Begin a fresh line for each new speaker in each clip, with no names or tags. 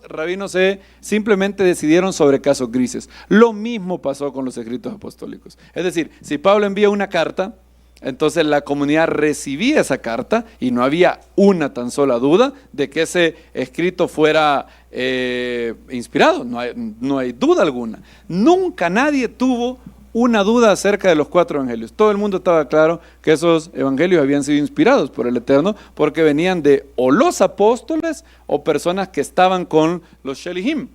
rabinos simplemente decidieron sobre casos grises. Lo mismo pasó con los escritos apostólicos. Es decir, si Pablo envía una carta, entonces la comunidad recibía esa carta y no había una tan sola duda de que ese escrito fuera inspirado. No hay duda alguna. Nunca nadie tuvo una duda acerca de los 4 evangelios. Todo el mundo estaba claro que esos evangelios habían sido inspirados por el Eterno porque venían de o los apóstoles o personas que estaban con los Shelihim.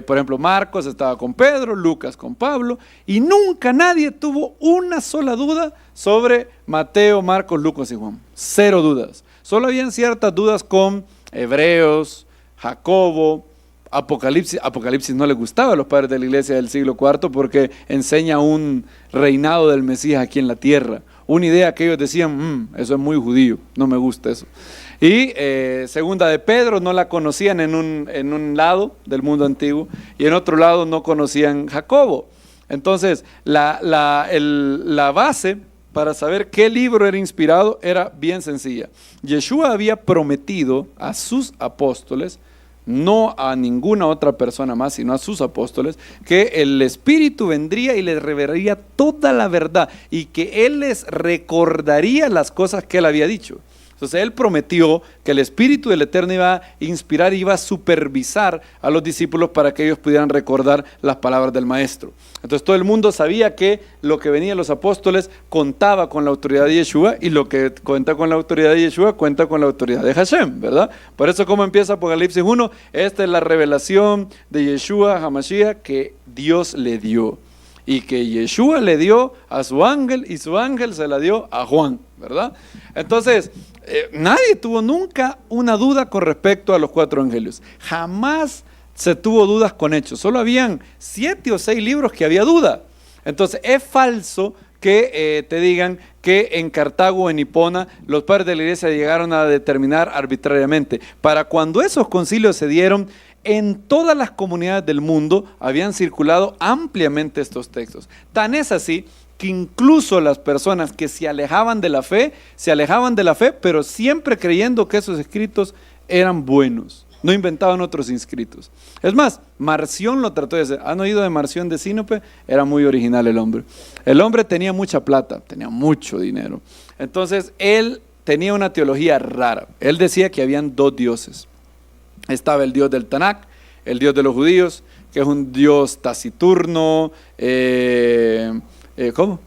Por ejemplo, Marcos estaba con Pedro, Lucas con Pablo, y nunca nadie tuvo una sola duda sobre Mateo, Marcos, Lucas y Juan. 0 dudas. Solo habían ciertas dudas con Hebreos, Jacobo, Apocalipsis. Apocalipsis no les gustaba a los padres de la iglesia del siglo IV porque enseña un reinado del Mesías aquí en la tierra. Una idea que ellos decían, eso es muy judío, no me gusta eso. Y segunda de Pedro no la conocían en un lado del mundo antiguo y en otro lado no conocían Jacobo. Entonces la base para saber qué libro era inspirado era bien sencilla. Yeshua había prometido a sus apóstoles, no a ninguna otra persona más, sino a sus apóstoles, que el Espíritu vendría y les revelaría toda la verdad y que Él les recordaría las cosas que Él había dicho. Entonces Él prometió que el Espíritu del Eterno iba a inspirar, iba a supervisar a los discípulos para que ellos pudieran recordar las palabras del Maestro. Entonces todo el mundo sabía que lo que venía de los apóstoles contaba con la autoridad de Yeshua, y lo que cuenta con la autoridad de Yeshua cuenta con la autoridad de Hashem, ¿verdad? Por eso, como empieza Apocalipsis 1, esta es la revelación de Yeshua HaMashiach que Dios le dio, y que Yeshua le dio a su ángel y su ángel se la dio a Juan, ¿verdad? Entonces, nadie tuvo nunca una duda con respecto a los 4 evangelios. Jamás se tuvo dudas con Hechos. Solo habían 7 o 6 libros que había duda. Entonces, es falso que te digan que en Cartago o en Hipona los padres de la iglesia llegaron a determinar arbitrariamente. Para cuando esos concilios se dieron, en todas las comunidades del mundo habían circulado ampliamente estos textos. Tan es así que incluso las personas que se alejaban de la fe, pero siempre creyendo que esos escritos eran buenos. No inventaban otros inscritos. Es más, Marción lo trató de hacer. ¿Han oído de Marción de Sinope? Era muy original el hombre. El hombre tenía mucha plata, tenía mucho dinero. Entonces, él tenía una teología rara. Él decía que habían 2 dioses. Estaba el Dios del Tanakh, el Dios de los judíos, que es un Dios taciturno, ¿cómo?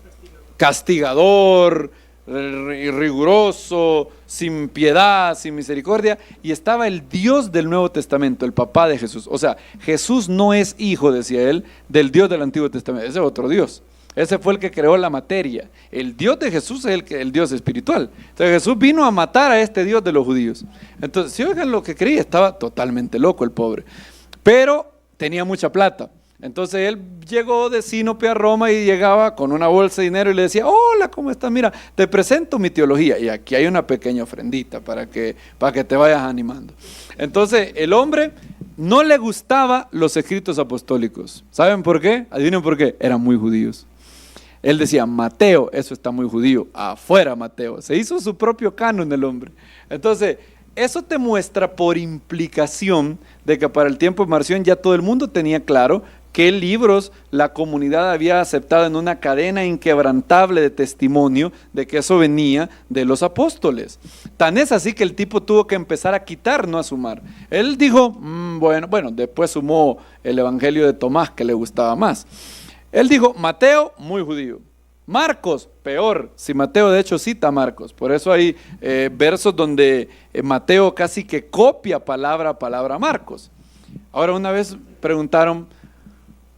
Castigador, riguroso, sin piedad, sin misericordia. Y estaba el Dios del Nuevo Testamento, el papá de Jesús. O sea, Jesús no es hijo, decía él, del Dios del Antiguo Testamento. Ese es otro Dios. Ese fue el que creó la materia. El Dios de Jesús es el Dios espiritual. Entonces Jesús vino a matar a este Dios de los judíos. Entonces, si oigan lo que creía, estaba totalmente loco el pobre. Pero tenía mucha plata. Entonces él llegó de Sinope a Roma y llegaba con una bolsa de dinero y le decía, hola, ¿cómo estás? Mira, te presento mi teología. Y aquí hay una pequeña ofrendita para que te vayas animando. Entonces el hombre no le gustaba los escritos apostólicos. ¿Saben por qué? Adivinen por qué. Eran muy judíos. Él decía, Mateo, eso está muy judío, afuera Mateo. Se hizo su propio canon el hombre. Entonces, eso te muestra por implicación de que para el tiempo de Marción ya todo el mundo tenía claro qué libros la comunidad había aceptado en una cadena inquebrantable de testimonio de que eso venía de los apóstoles. Tan es así que el tipo tuvo que empezar a quitar, no a sumar. Él dijo, bueno, después sumó el evangelio de Tomás que le gustaba más. Él dijo, Mateo, muy judío. Marcos, peor. Si Mateo de hecho cita a Marcos. Por eso hay versos donde Mateo casi que copia palabra a palabra a Marcos. Ahora, una vez preguntaron,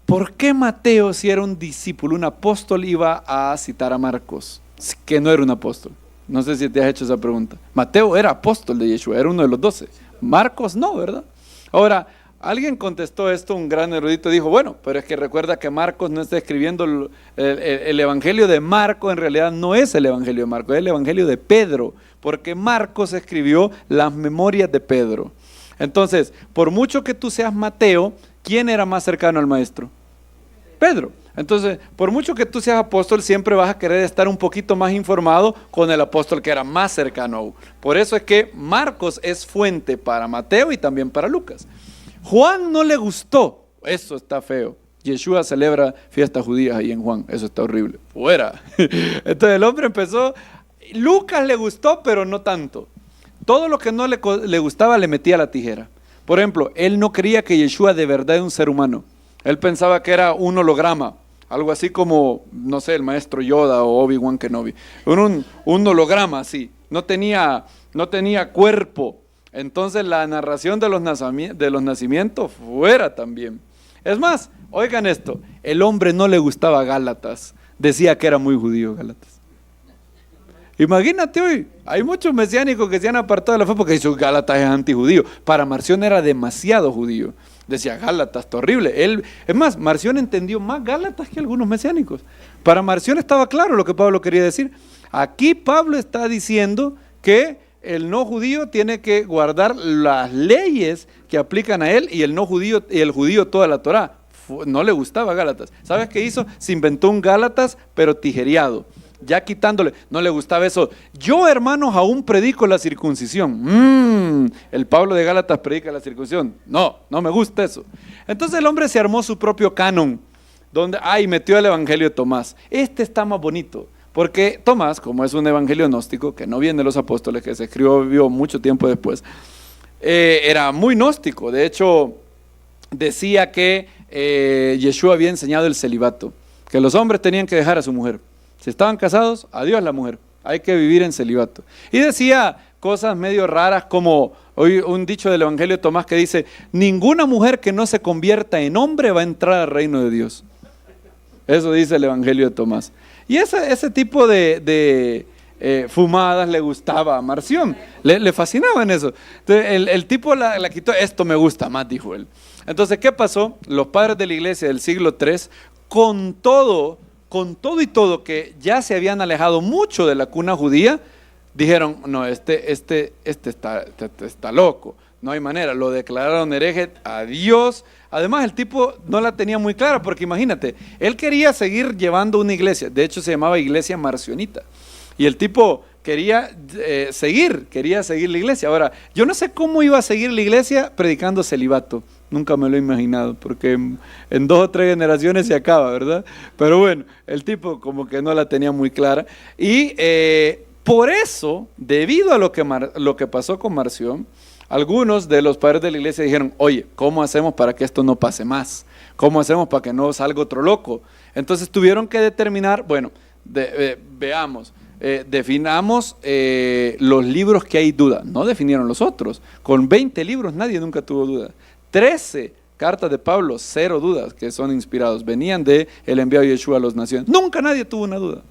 ¿por qué Mateo, si era un discípulo, un apóstol, iba a citar a Marcos, que no era un apóstol? No sé si te has hecho esa pregunta. Mateo era apóstol de Yeshua, era uno de los 12. Marcos no, ¿verdad? Ahora, alguien contestó esto, un gran erudito, dijo, bueno, pero es que recuerda que Marcos no está escribiendo el evangelio de Marcos, en realidad no es el evangelio de Marcos, es el evangelio de Pedro, porque Marcos escribió las memorias de Pedro. Entonces, por mucho que tú seas Mateo, ¿quién era más cercano al maestro? Pedro. Entonces, por mucho que tú seas apóstol, siempre vas a querer estar un poquito más informado con el apóstol que era más cercano. Por eso es que Marcos es fuente para Mateo y también para Lucas. Juan no le gustó, eso está feo. Yeshua celebra fiestas judías ahí en Juan, eso está horrible, fuera. Entonces el hombre empezó, Lucas le gustó, pero no tanto. Todo lo que no le gustaba le metía la tijera. Por ejemplo, él no creía que Yeshua de verdad era un ser humano. Él pensaba que era un holograma, algo así como, no sé, el maestro Yoda o Obi-Wan Kenobi. Un holograma así, no tenía cuerpo. Entonces la narración de los nacimientos fuera también. Es más, oigan esto, el hombre no le gustaba Gálatas, decía que era muy judío Gálatas. Imagínate hoy, hay muchos mesiánicos que se han apartado de la fe porque dicen Gálatas es antijudío. Para Marción era demasiado judío. Decía Gálatas, está horrible. Es más, Marción entendió más Gálatas que algunos mesiánicos. Para Marción estaba claro lo que Pablo quería decir. Aquí Pablo está diciendo que el no judío tiene que guardar las leyes que aplican a él y el no judío y el judío toda la Torá. No le gustaba Gálatas. ¿Sabes qué hizo? Se inventó un Gálatas pero tijereado. Ya quitándole, no le gustaba eso. Yo, hermanos, aún predico la circuncisión. El Pablo de Gálatas predica la circuncisión. No me gusta eso. Entonces el hombre se armó su propio canon, donde, metió el evangelio de Tomás. Este está más bonito, porque Tomás, como es un evangelio gnóstico, que no viene de los apóstoles, que se escribió mucho tiempo después, era muy gnóstico. De hecho, decía que Yeshua había enseñado el celibato, que los hombres tenían que dejar a su mujer. Si estaban casados, adiós la mujer, hay que vivir en celibato. Y decía cosas medio raras como hoy un dicho del evangelio de Tomás que dice, ninguna mujer que no se convierta en hombre va a entrar al reino de Dios. Eso dice el evangelio de Tomás. Y ese tipo de fumadas le gustaba a Marción, le fascinaba en eso. Entonces, el tipo la quitó, esto me gusta más, dijo él. Entonces, ¿qué pasó? Los padres de la iglesia del siglo III, con todo y todo que ya se habían alejado mucho de la cuna judía, dijeron, no, este está loco, no hay manera, lo declararon hereje, adiós. Además el tipo no la tenía muy clara, porque imagínate, él quería seguir llevando una iglesia, de hecho se llamaba iglesia marcionita, y el tipo quería seguir la iglesia. Ahora, yo no sé cómo iba a seguir la iglesia predicando celibato. Nunca me lo he imaginado, porque en 2 o 3 generaciones se acaba, ¿verdad? Pero bueno, el tipo como que no la tenía muy clara. Y por eso, debido a lo que pasó con Marción, algunos de los padres de la iglesia dijeron, oye, ¿cómo hacemos para que esto no pase más? ¿Cómo hacemos para que no salga otro loco? Entonces tuvieron que determinar, bueno, veamos. Definamos los libros que hay duda. No definieron los otros. Con 20 libros nadie nunca tuvo duda. 13 cartas de Pablo, 0 dudas que son inspirados. Venían de el enviado de Yeshua a las naciones. Nunca nadie tuvo una duda.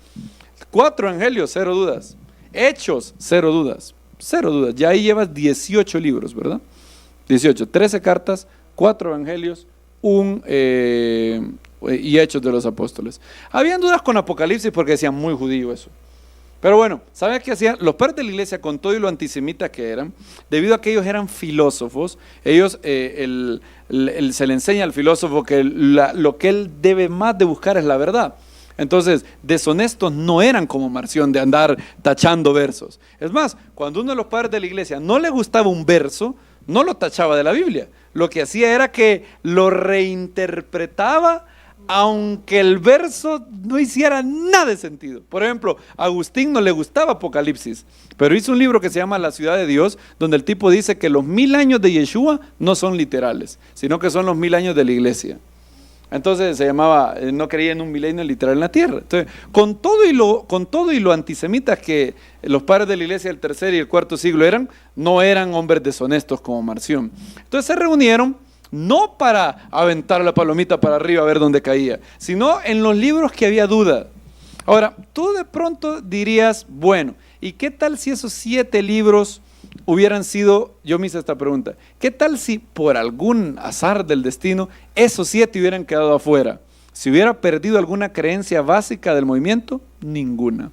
4 evangelios, 0 dudas. Hechos, 0 dudas. 0 dudas. Ya ahí llevas 18 libros, ¿verdad? 18. 13 cartas, 4 evangelios, y Hechos de los Apóstoles. Habían dudas con Apocalipsis porque decían muy judío eso. Pero bueno, ¿sabes qué hacían? Los padres de la iglesia, con todo y lo antisemitas que eran, debido a que ellos eran filósofos, ellos, se le enseña al filósofo que lo que él debe más de buscar es la verdad. Entonces, deshonestos no eran como Marción de andar tachando versos. Es más, cuando uno de los padres de la iglesia no le gustaba un verso, no lo tachaba de la Biblia. Lo que hacía era que lo reinterpretaba, aunque el verso no hiciera nada de sentido. Por ejemplo, a Agustín no le gustaba Apocalipsis, pero hizo un libro que se llama La ciudad de Dios, donde el tipo dice que los 1000 años de Yeshua no son literales, sino que son los 1000 años de la iglesia. Entonces se llamaba, no creía en un milenio literal en la tierra. Entonces, con todo y lo antisemitas que los padres de la iglesia del 3er y el 4er siglo eran, no eran hombres deshonestos como Marción. Entonces se reunieron, no para aventar la palomita para arriba a ver dónde caía, sino en los libros que había duda. Ahora, tú de pronto dirías, bueno, ¿y qué tal si esos 7 libros hubieran sido, yo me hice esta pregunta, ¿qué tal si por algún azar del destino esos 7 hubieran quedado afuera? ¿Si hubiera perdido alguna creencia básica del movimiento? Ninguna.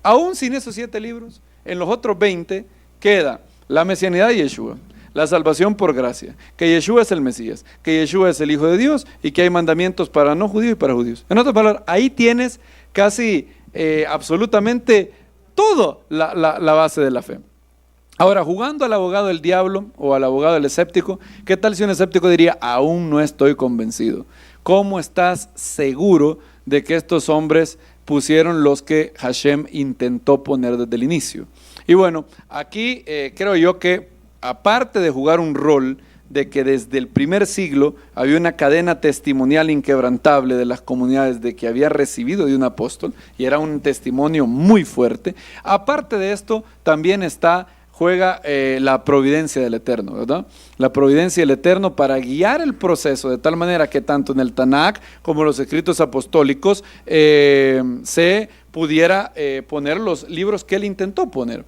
Aún sin esos 7 libros, en los otros 20 queda la mesianidad de Yeshua, la salvación por gracia, que Yeshua es el Mesías, que Yeshua es el Hijo de Dios y que hay mandamientos para no judíos y para judíos. En otras palabras, ahí tienes casi absolutamente toda la base de la fe. Ahora, jugando al abogado del diablo o al abogado del escéptico, ¿qué tal si un escéptico diría, aún no estoy convencido? ¿Cómo estás seguro de que estos hombres pusieron los que Hashem intentó poner desde el inicio? Y bueno, aquí creo yo que aparte de jugar un rol de que desde el primer siglo había una cadena testimonial inquebrantable de las comunidades de que había recibido de un apóstol, y era un testimonio muy fuerte, aparte de esto también juega la providencia del Eterno, ¿verdad? La providencia del Eterno para guiar el proceso de tal manera que tanto en el Tanakh como en los escritos apostólicos se pudiera poner los libros que él intentó poner.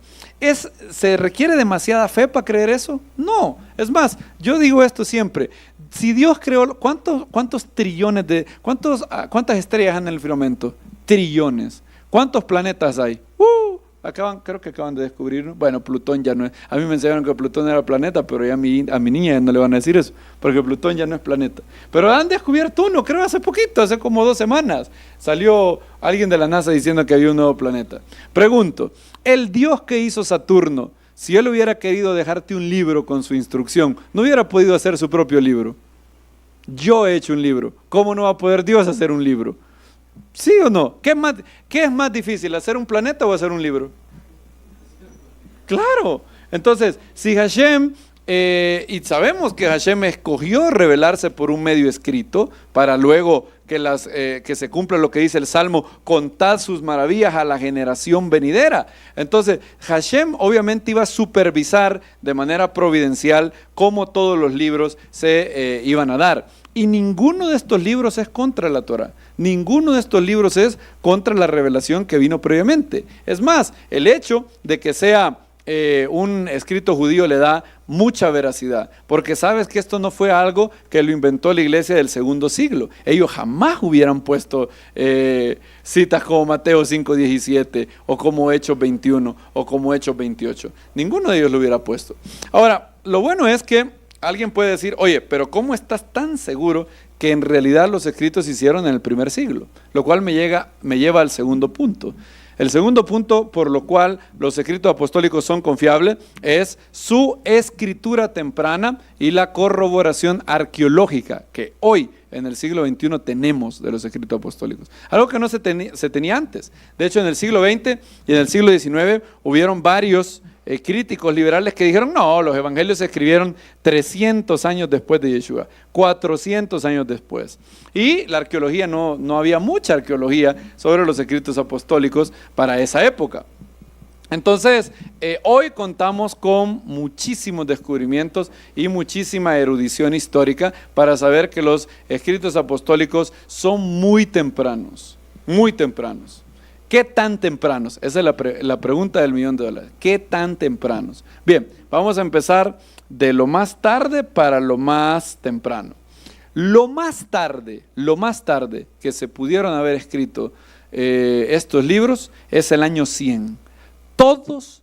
¿Se requiere demasiada fe para creer eso? No. Es más, yo digo esto siempre. Si Dios creó, ¿cuántos trillones cuántas estrellas hay en el firmamento? Trillones. ¿Cuántos planetas hay? Creo que acaban de descubrir, bueno, Plutón ya no es, a mí me enseñaron que Plutón era planeta, pero ya a mi niña ya no le van a decir eso, porque Plutón ya no es planeta. Pero han descubierto uno, creo hace poquito, hace como 2 semanas, salió alguien de la NASA diciendo que había un nuevo planeta. Pregunto, el Dios que hizo Saturno, si él hubiera querido dejarte un libro con su instrucción, ¿no hubiera podido hacer su propio libro? Yo he hecho un libro, ¿cómo no va a poder Dios hacer un libro? ¿Sí o no? ¿Qué es más difícil, hacer un planeta o hacer un libro? Claro. Entonces, si Hashem, y sabemos que Hashem escogió revelarse por un medio escrito, para luego que se cumpla lo que dice el Salmo, contad sus maravillas a la generación venidera. Entonces, Hashem obviamente iba a supervisar de manera providencial cómo todos los libros se iban a dar. Y ninguno de estos libros es contra la Torah. Ninguno de estos libros es contra la revelación que vino previamente. Es más, el hecho de que sea un escrito judío le da mucha veracidad, porque sabes que esto no fue algo que lo inventó la iglesia del segundo siglo. Ellos jamás hubieran puesto citas como Mateo 5:17 o como Hechos 21 o como Hechos 28. Ninguno de ellos lo hubiera puesto. Ahora, lo bueno es que alguien puede decir, oye, pero ¿cómo estás tan seguro que en realidad los escritos se hicieron en el primer siglo? Lo cual me lleva al segundo punto. El segundo punto por lo cual los escritos apostólicos son confiables es su escritura temprana y la corroboración arqueológica que hoy en el siglo XXI tenemos de los escritos apostólicos. Algo que no se tenía antes. De hecho, en el siglo XX y en el siglo XIX hubieron varios críticos liberales que dijeron, no, los evangelios se escribieron 300 años después de Yeshua, 400 años después. Y la arqueología, no había mucha arqueología sobre los escritos apostólicos para esa época. Entonces, hoy contamos con muchísimos descubrimientos y muchísima erudición histórica para saber que los escritos apostólicos son muy tempranos, muy tempranos. ¿Qué tan tempranos? Esa es la pregunta del $1,000,000. ¿Qué tan tempranos? Bien, vamos a empezar de lo más tarde para lo más temprano. Lo más tarde que se pudieron haber escrito estos libros es el año 100. Todos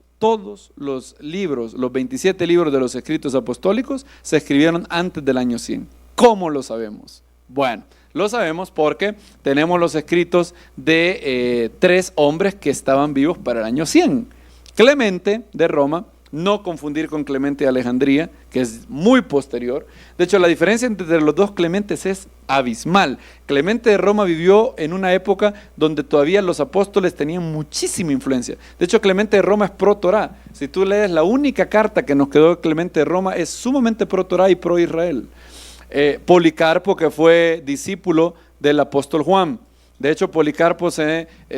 los libros, los 27 libros de los escritos apostólicos se escribieron antes del año 100. ¿Cómo lo sabemos? Bueno, lo sabemos porque tenemos los escritos de 3 hombres que estaban vivos para el año 100. Clemente de Roma, no confundir con Clemente de Alejandría, que es muy posterior. De hecho, la diferencia entre los dos Clementes es abismal. Clemente de Roma vivió en una época donde todavía los apóstoles tenían muchísima influencia. De hecho, Clemente de Roma es pro-Torah. Si tú lees la única carta que nos quedó de Clemente de Roma, es sumamente pro-Torah y pro-Israel. Policarpo, que fue discípulo del apóstol Juan. De hecho, Policarpo,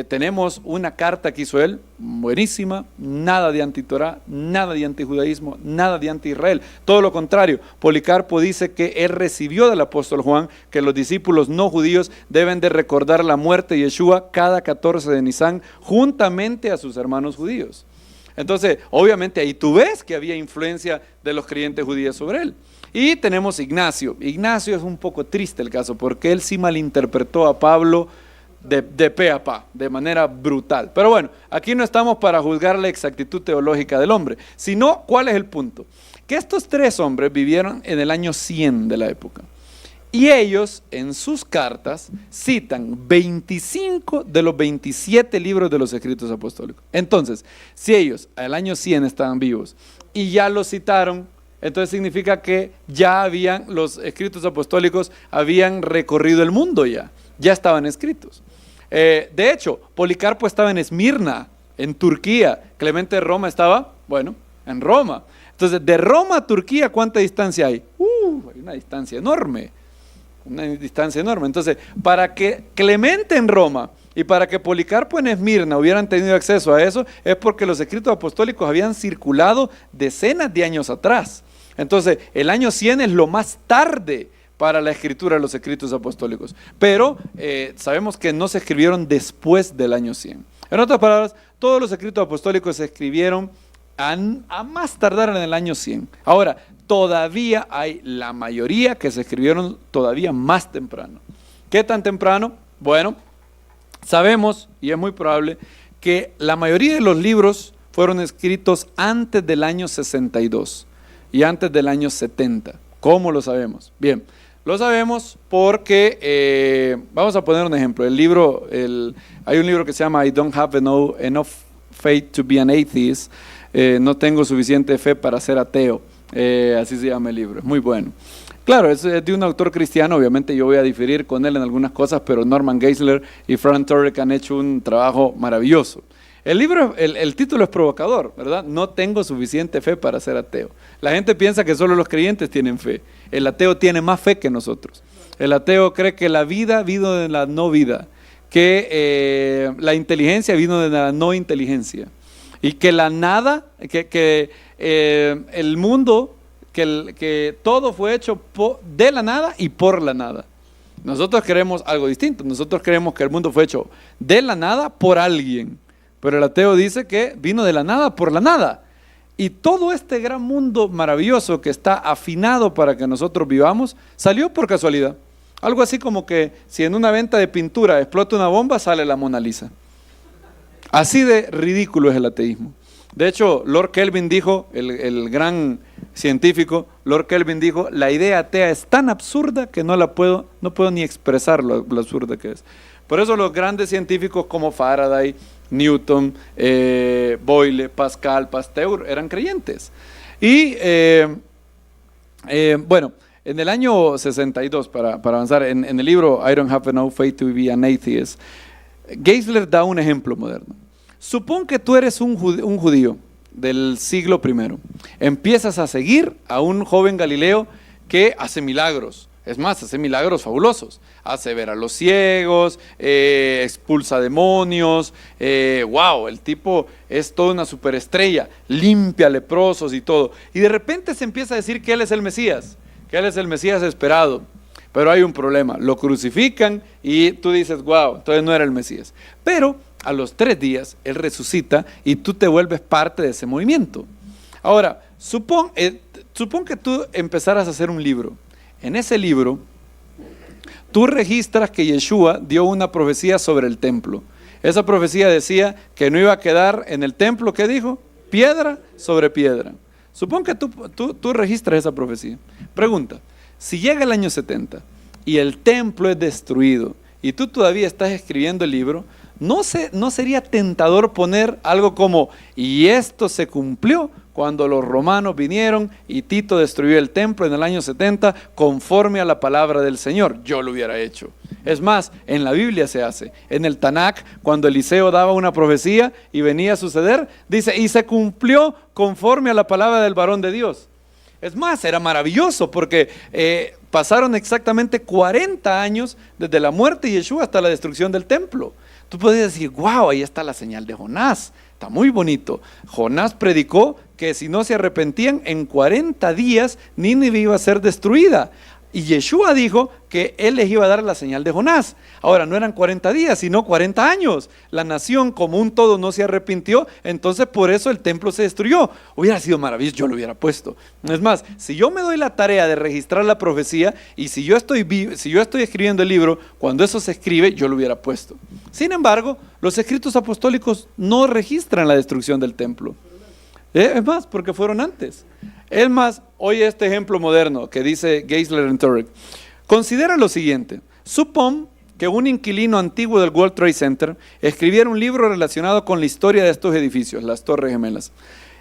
tenemos una carta que hizo él, buenísima, nada de anti-Torah, nada de antijudaísmo, nada de anti-Israel. Todo lo contrario, Policarpo dice que él recibió del apóstol Juan que los discípulos no judíos deben de recordar la muerte de Yeshua cada 14 de Nisan juntamente a sus hermanos judíos. Entonces, obviamente ahí tú ves que había influencia de los creyentes judíos sobre él. Y tenemos Ignacio. Ignacio es un poco triste el caso, porque él sí malinterpretó a Pablo de pe a pa, de manera brutal. Pero bueno, aquí no estamos para juzgar la exactitud teológica del hombre, sino, ¿cuál es el punto? Que estos 3 hombres vivieron en el año 100 de la época. Y ellos en sus cartas citan 25 de los 27 libros de los escritos apostólicos. Entonces, si ellos al año 100 estaban vivos y ya los citaron, entonces significa que los escritos apostólicos habían recorrido el mundo ya estaban escritos. De hecho, Policarpo estaba en Esmirna, en Turquía. Clemente de Roma estaba, en Roma. Entonces, de Roma a Turquía, ¿cuánta distancia hay? Hay una distancia enorme. Entonces, para que Clemente en Roma y para que Policarpo en Esmirna hubieran tenido acceso a eso, es porque los escritos apostólicos habían circulado decenas de años atrás. Entonces, el año 100 es lo más tarde para la escritura de los escritos apostólicos. Pero sabemos que no se escribieron después del año 100. En otras palabras, todos los escritos apostólicos se escribieron a más tardar en el año 100. Ahora, todavía hay la mayoría que se escribieron todavía más temprano. ¿Qué tan temprano? Bueno, sabemos, y es muy probable, que la mayoría de los libros fueron escritos antes del año 62 y antes del año 70. ¿Cómo lo sabemos? Bien, lo sabemos porque, vamos a poner un ejemplo. Hay un libro que se llama I Don't Have Enough Faith to Be an Atheist. No tengo suficiente fe para ser ateo. Así se llama el libro, es muy bueno. Claro, es de un autor cristiano, obviamente yo voy a diferir con él en algunas cosas, pero Norman Geisler y Frank Turek han hecho un trabajo maravilloso. El libro, el título es provocador, ¿verdad? No tengo suficiente fe para ser ateo. La gente piensa que solo los creyentes tienen fe. El ateo tiene más fe que nosotros. El ateo cree que la vida vino de la no vida, que la inteligencia vino de la no inteligencia, y que la nada, el mundo, que todo fue hecho de la nada y por la nada. Nosotros creemos algo distinto. Nosotros creemos que el mundo fue hecho de la nada por alguien, pero el ateo dice que vino de la nada por la nada. Y todo este gran mundo maravilloso que está afinado para que nosotros vivamos, salió por casualidad. Algo así como que si en una venta de pintura explota una bomba, sale la Mona Lisa. Así de ridículo es el ateísmo. De hecho, Lord Kelvin dijo, el gran científico, Lord Kelvin dijo, la idea atea es tan absurda que no puedo ni expresar lo absurda que es. Por eso los grandes científicos como Faraday, Newton, Boyle, Pascal, Pasteur eran creyentes. Y en el año 62, para avanzar, en el libro I Don't Have Enough Faith to Be an Atheist, Geisler da un ejemplo moderno. Supón que tú eres un judío del siglo I. Empiezas a seguir a un joven Galileo que hace milagros. Es más, hace milagros fabulosos. Hace ver a los ciegos, expulsa demonios. El tipo es toda una superestrella. Limpia leprosos y todo. Y de repente se empieza a decir que él es el Mesías. Que él es el Mesías esperado. Pero hay un problema. Lo crucifican y tú dices, entonces no era el Mesías. Pero a los 3 días él resucita y tú te vuelves parte de ese movimiento. Ahora, supón que tú empezaras a hacer un libro. En ese libro, tú registras que Yeshua dio una profecía sobre el templo. Esa profecía decía que no iba a quedar en el templo, ¿qué dijo? Piedra sobre piedra. Supón que tú registras esa profecía. Pregunta, si llega el año 70 y el templo es destruido y tú todavía estás escribiendo el libro, ¿no sería tentador poner algo como, y esto se cumplió cuando los romanos vinieron y Tito destruyó el templo en el año 70 conforme a la palabra del Señor? Yo lo hubiera hecho. Es más, en la Biblia se hace. En el Tanakh, cuando Eliseo daba una profecía y venía a suceder, dice, y se cumplió conforme a la palabra del varón de Dios. Es más, era maravilloso porque pasaron exactamente 40 años desde la muerte de Yeshua hasta la destrucción del templo. Tú puedes decir, ahí está la señal de Jonás, está muy bonito. Jonás predicó que si no se arrepentían, en 40 días Nínive iba a ser destruida. Y Yeshua dijo que él les iba a dar la señal de Jonás. Ahora, no eran 40 días, sino 40 años. La nación como un todo no se arrepintió, entonces por eso el templo se destruyó. Hubiera sido maravilloso, yo lo hubiera puesto. Es más, si yo me doy la tarea de registrar la profecía y si yo estoy escribiendo el libro, cuando eso se escribe, yo lo hubiera puesto. Sin embargo, los escritos apostólicos no registran la destrucción del templo. Es más, porque fueron antes. Es más, oye este ejemplo moderno que dice Geisler en Turek. Considera lo siguiente: supón que un inquilino antiguo del World Trade Center escribiera un libro relacionado con la historia de estos edificios, las Torres Gemelas,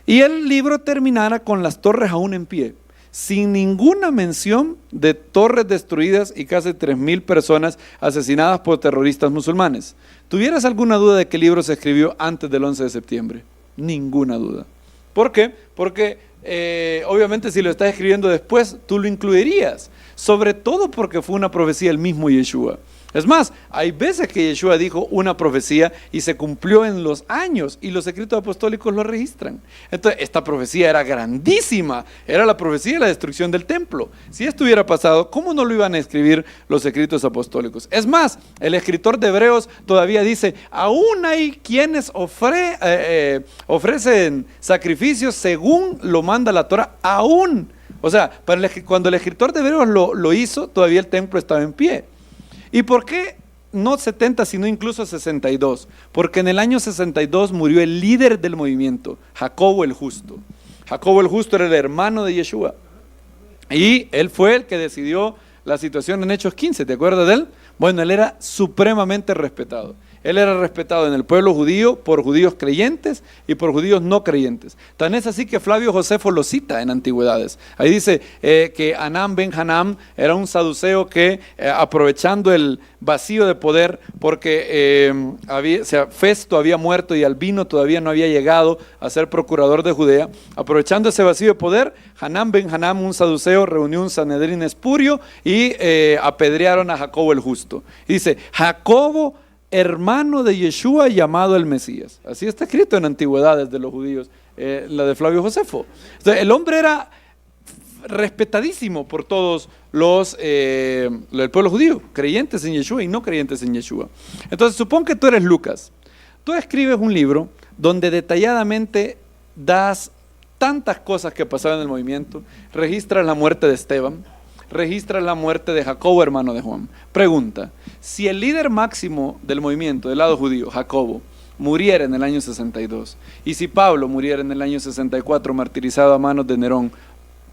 y el libro terminara con las torres aún en pie, sin ninguna mención de torres destruidas y casi 3.000 personas asesinadas por terroristas musulmanes. ¿Tuvieras alguna duda de que el libro se escribió antes del 11 de septiembre? Ninguna duda. ¿Por qué? Porque obviamente si lo estás escribiendo después, tú lo incluirías, sobre todo porque fue una profecía del mismo Yeshua. Es más, hay veces que Yeshua dijo una profecía y se cumplió en los años, y los escritos apostólicos lo registran. Entonces, esta profecía era grandísima, era la profecía de la destrucción del templo. Si esto hubiera pasado, ¿cómo no lo iban a escribir los escritos apostólicos? Es más, el escritor de Hebreos todavía dice, aún hay quienes ofrecen sacrificios según lo manda la Torah, aún. O sea, cuando el escritor de Hebreos lo hizo, todavía el templo estaba en pie. ¿Y por qué no 70, sino incluso 62? Porque en el año 62 murió el líder del movimiento, Jacobo el Justo. Jacobo el Justo era el hermano de Yeshua. Y él fue el que decidió la situación en Hechos 15, ¿te acuerdas de él? Bueno, él era supremamente respetado. Él era respetado en el pueblo judío por judíos creyentes y por judíos no creyentes. Tan es así que Flavio Josefo lo cita en Antigüedades. Ahí dice que Anam ben Hanam era un saduceo que aprovechando el vacío de poder, porque Festo había muerto y Albino todavía no había llegado a ser procurador de Judea, aprovechando ese vacío de poder, Hanam ben Hanam, un saduceo, reunió un Sanedrín espurio y apedrearon a Jacobo el Justo. Y dice, Jacobo, hermano de Yeshua, llamado el Mesías. Así está escrito en Antigüedades de los judíos, la de Flavio Josefo. Entonces, el hombre era respetadísimo por todos el pueblo judío, creyentes en Yeshua y no creyentes en Yeshua. Entonces, supón que tú eres Lucas. Tú escribes un libro donde detalladamente das tantas cosas que pasaban en el movimiento, registras la muerte de Esteban, registras la muerte de Jacobo, hermano de Juan. Pregunta: si el líder máximo del movimiento del lado judío, Jacobo, muriera en el año 62, y si Pablo muriera en el año 64 martirizado a manos de Nerón,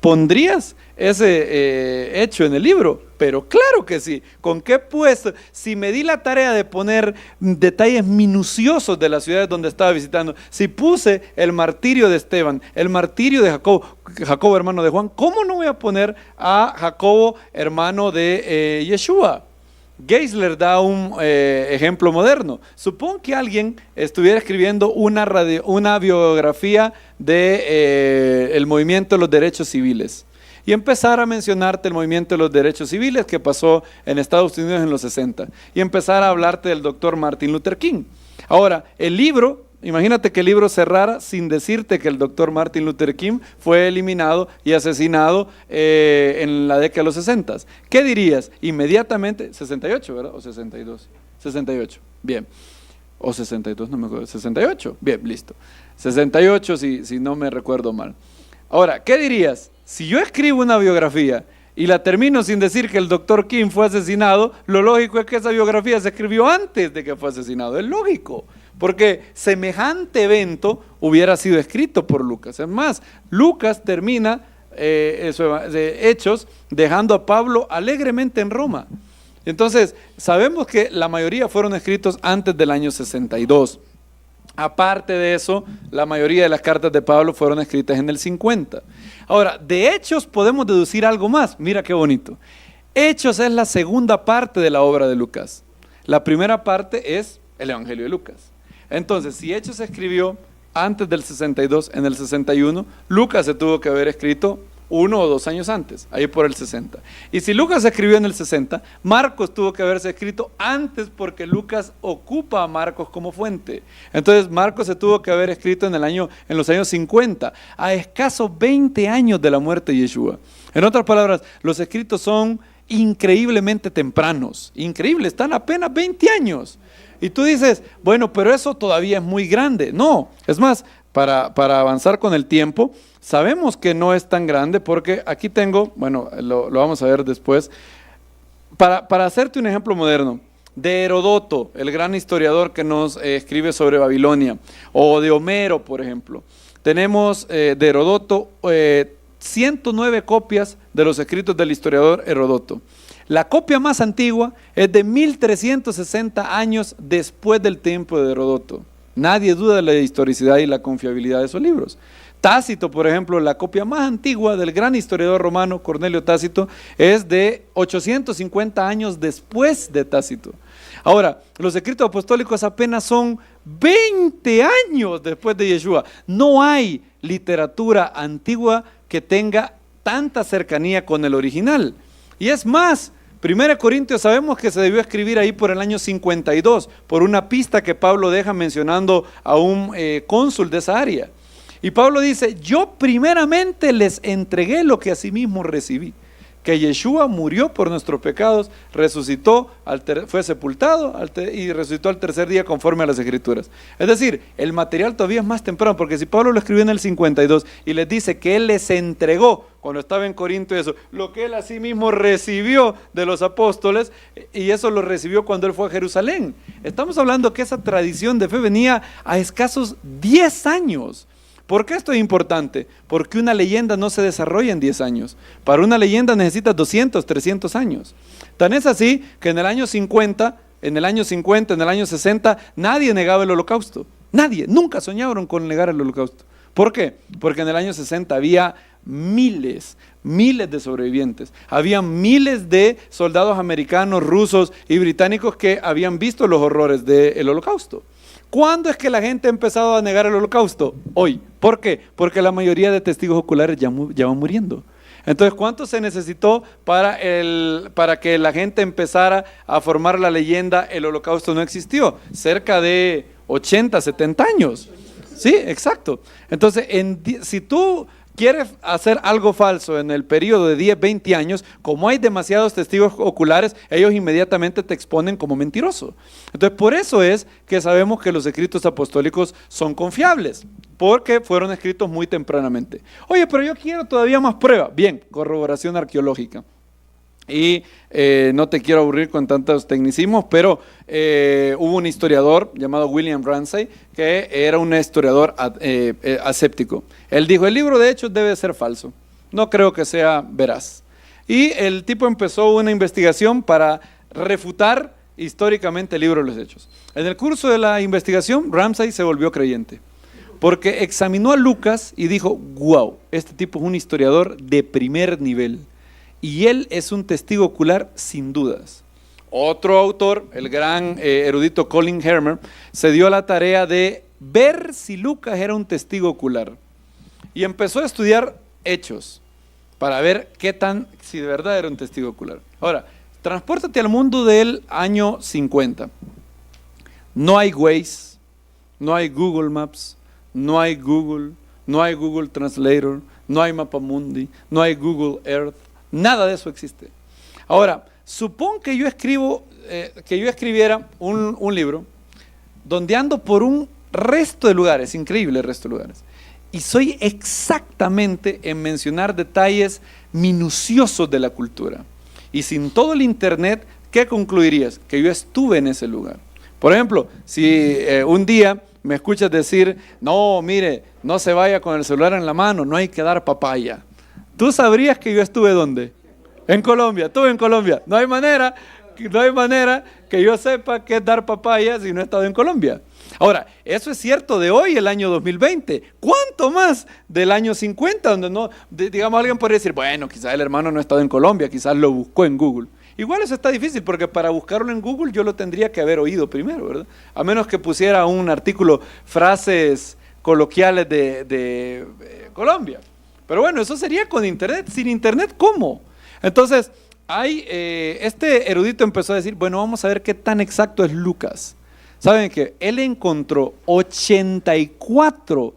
¿pondrías ese hecho en el libro? Pero claro que sí. ¿Con qué pues? Si me di la tarea de poner detalles minuciosos de las ciudades donde estaba visitando, si puse el martirio de Esteban, el martirio de Jacobo hermano de Juan, ¿cómo no voy a poner a Jacobo hermano de Yeshua? Geisler da un ejemplo moderno. Supón que alguien estuviera escribiendo una biografía del movimiento de los derechos civiles y empezara a mencionarte el movimiento de los derechos civiles que pasó en Estados Unidos en los 60 y empezara a hablarte del doctor Martin Luther King. Ahora, el libro, imagínate que el libro cerrara sin decirte que el doctor Martin Luther King fue eliminado y asesinado en la década de los 60. ¿Qué dirías? Inmediatamente, 68, ¿verdad? ¿O 62? 68, bien. O 62, no me acuerdo. 68, bien, listo. 68 si no me recuerdo mal. Ahora, ¿qué dirías? Si yo escribo una biografía y la termino sin decir que el doctor King fue asesinado, lo lógico es que esa biografía se escribió antes de que fue asesinado. Es lógico, porque semejante evento hubiera sido escrito por Lucas. Es más, Lucas termina Hechos dejando a Pablo alegremente en Roma. Entonces, sabemos que la mayoría fueron escritos antes del año 62. Aparte de eso, la mayoría de las cartas de Pablo fueron escritas en el 50. Ahora, de Hechos podemos deducir algo más. Mira qué bonito. Hechos es la segunda parte de la obra de Lucas. La primera parte es el Evangelio de Lucas. Entonces, si Hechos se escribió antes del 62, en el 61, Lucas se tuvo que haber escrito 1 o 2 años antes, ahí por el 60. Y si Lucas se escribió en el 60, Marcos tuvo que haberse escrito antes porque Lucas ocupa a Marcos como fuente. Entonces Marcos se tuvo que haber escrito en los años 50, a escasos 20 años de la muerte de Yeshua. En otras palabras, los escritos son increíblemente tempranos, increíbles, están apenas 20 años. Y tú dices, bueno, pero eso todavía es muy grande. No, es más, para avanzar con el tiempo, sabemos que no es tan grande porque aquí tengo, bueno, lo vamos a ver después, para hacerte un ejemplo moderno, de Herodoto, el gran historiador que nos escribe sobre Babilonia, o de Homero, por ejemplo. Tenemos de Herodoto 109 copias de los escritos del historiador Herodoto. La copia más antigua es de 1360 años después del tiempo de Heródoto. Nadie duda de la historicidad y la confiabilidad de esos libros. Tácito, por ejemplo, la copia más antigua del gran historiador romano Cornelio Tácito es de 850 años después de Tácito. Ahora, los escritos apostólicos apenas son 20 años después de Yeshua. No hay literatura antigua que tenga tanta cercanía con el original. Y es más, 1 Corintios sabemos que se debió escribir ahí por el año 52, por una pista que Pablo deja mencionando a un cónsul de esa área. Y Pablo dice, yo primeramente les entregué lo que asimismo recibí, que Yeshua murió por nuestros pecados, resucitó, fue sepultado y resucitó al tercer día conforme a las Escrituras. Es decir, el material todavía es más temprano, porque si Pablo lo escribió en el 52 y les dice que él les entregó, cuando estaba en Corinto eso, lo que él así mismo recibió de los apóstoles, y eso lo recibió cuando él fue a Jerusalén. Estamos hablando que esa tradición de fe venía a escasos 10 años. ¿Por qué esto es importante? Porque una leyenda no se desarrolla en 10 años. Para una leyenda necesitas 200, 300 años. Tan es así que en el año 50, en el año 60, nadie negaba el holocausto. Nadie, nunca soñaron con negar el holocausto. ¿Por qué? Porque en el año 60 había miles de sobrevivientes. Había miles de soldados americanos, rusos y británicos que habían visto los horrores del holocausto. ¿Cuándo es que la gente ha empezado a negar el holocausto? Hoy. ¿Por qué? Porque la mayoría de testigos oculares ya van muriendo. Entonces, ¿cuánto se necesitó para que la gente empezara a formar la leyenda el holocausto no existió? Cerca de 80, 70 años. Sí, exacto. Entonces, si tú quieres hacer algo falso en el periodo de 10, 20 años, como hay demasiados testigos oculares, ellos inmediatamente te exponen como mentiroso. Entonces, por eso es que sabemos que los escritos apostólicos son confiables, porque fueron escritos muy tempranamente. Oye, pero yo quiero todavía más prueba. Bien, corroboración arqueológica. Y no te quiero aburrir con tantos tecnicismos, pero hubo un historiador llamado William Ramsay que era un historiador aséptico. Él dijo, el libro de Hechos debe ser falso, no creo que sea veraz. Y el tipo empezó una investigación para refutar históricamente el libro de los Hechos. En el curso de la investigación, Ramsay se volvió creyente, porque examinó a Lucas y dijo, wow, este tipo es un historiador de primer nivel. Y él es un testigo ocular sin dudas. Otro autor, el gran erudito Colin Hermer, se dio la tarea de ver si Lucas era un testigo ocular. Y empezó a estudiar hechos para ver si de verdad era un testigo ocular. Ahora, transpórtate al mundo del año 50. No hay Waze, no hay Google Maps, no hay Google Translator, no hay Mapamundi, no hay Google Earth. Nada de eso existe. Ahora, supón que yo escribiera un libro donde ando por un resto de lugares, increíble resto de lugares, y soy exactamente en mencionar detalles minuciosos de la cultura. Y sin todo el internet, ¿qué concluirías? Que yo estuve en ese lugar. Por ejemplo, si un día me escuchas decir, no, mire, no se vaya con el celular en la mano, no hay que dar papaya. ¿Tú sabrías que yo estuve dónde? En Colombia, estuve en Colombia. No hay manera que yo sepa qué es dar papaya si no he estado en Colombia. Ahora, eso es cierto de hoy, el año 2020. ¿Cuánto más del año 50? Donde no, digamos, alguien podría decir, bueno, quizás el hermano no ha estado en Colombia, quizás lo buscó en Google. Igual eso está difícil, porque para buscarlo en Google yo lo tendría que haber oído primero, ¿verdad? A menos que pusiera un artículo, frases coloquiales de Colombia. Pero bueno, eso sería con internet. Sin internet, ¿cómo? Entonces, este erudito empezó a decir, bueno, vamos a ver qué tan exacto es Lucas. ¿Saben qué? Él encontró 84